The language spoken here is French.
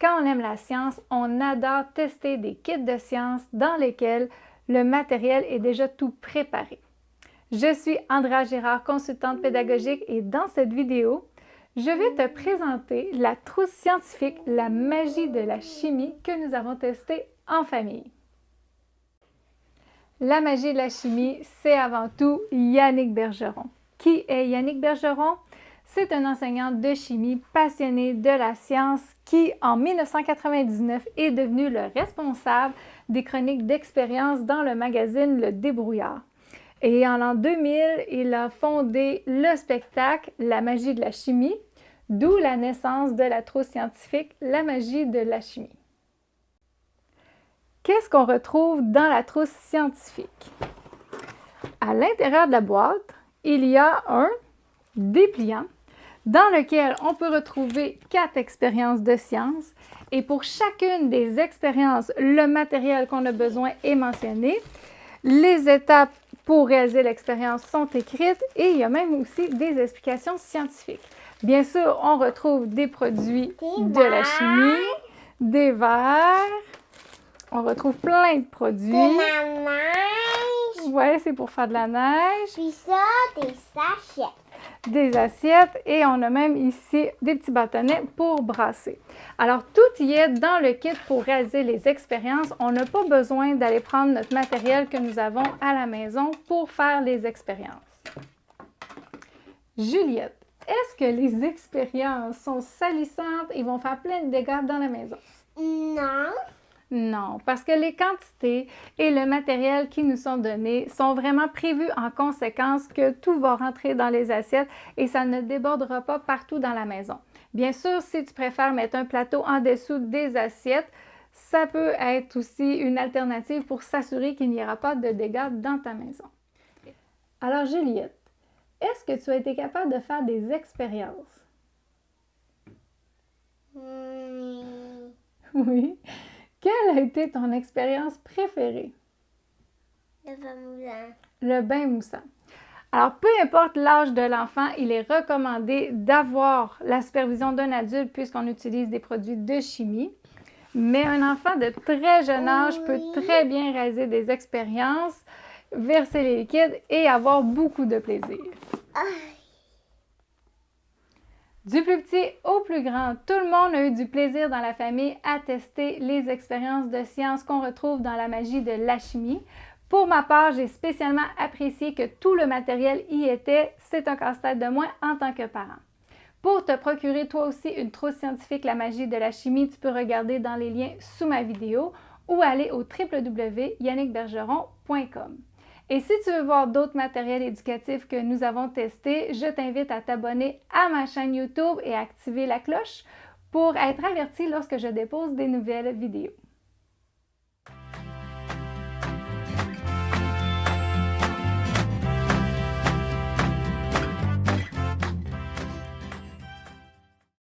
quand on aime la science, on adore tester des kits de science dans lesquels le matériel est déjà tout préparé. Je suis Andrea Girard, consultante pédagogique, et dans cette vidéo, je vais te présenter la trousse scientifique La magie de la chimie que nous avons testée en famille. La magie de la chimie, c'est avant tout Yannick Bergeron. Qui est Yannick Bergeron? C'est un enseignant de chimie passionné de la science qui, en 1999, est devenu le responsable des chroniques d'expérience dans le magazine Le Débrouillard. Et en l'an 2000, il a fondé le spectacle La magie de la chimie, d'où la naissance de la trousse scientifique La magie de la chimie. Qu'est-ce qu'on retrouve dans la trousse scientifique? À l'intérieur de la boîte, il y a un dépliant dans lequel on peut retrouver 4 expériences de science. Et pour chacune des expériences, le matériel qu'on a besoin est mentionné. Les étapes pour réaliser l'expérience sont écrites et il y a même aussi des explications scientifiques. Bien sûr, on retrouve des produits de la chimie, des verres, on retrouve plein de produits. De la neige. Ouais, c'est pour faire de la neige. Puis ça, des sachets. Des assiettes et on a même ici des petits bâtonnets pour brasser. Alors, tout y est dans le kit pour réaliser les expériences. On n'a pas besoin d'aller prendre notre matériel que nous avons à la maison pour faire les expériences. Juliette, est-ce que les expériences sont salissantes et vont faire plein de dégâts dans la maison? Non. Non, parce que les quantités et le matériel qui nous sont donnés sont vraiment prévus en conséquence que tout va rentrer dans les assiettes et ça ne débordera pas partout dans la maison. Bien sûr, si tu préfères mettre un plateau en dessous des assiettes, ça peut être aussi une alternative pour s'assurer qu'il n'y aura pas de dégâts dans ta maison. Alors Juliette, est-ce que tu as été capable de faire des expériences? Oui. Quelle a été ton expérience préférée? Le bain moussant. Le bain moussant. Alors, peu importe l'âge de l'enfant, il est recommandé d'avoir la supervision d'un adulte puisqu'on utilise des produits de chimie. Mais un enfant de très jeune âge peut très bien réaliser des expériences, verser les liquides et avoir beaucoup de plaisir. Du plus petit au plus grand, tout le monde a eu du plaisir dans la famille à tester les expériences de science qu'on retrouve dans la magie de la chimie. Pour ma part, j'ai spécialement apprécié que tout le matériel y était. C'est un casse-tête de moins en tant que parent. Pour te procurer toi aussi une trousse scientifique La magie de la chimie, tu peux regarder dans les liens sous ma vidéo ou aller au www.yannickbergeron.com. Et si tu veux voir d'autres matériels éducatifs que nous avons testés, je t'invite à t'abonner à ma chaîne YouTube et à activer la cloche pour être averti lorsque je dépose des nouvelles vidéos.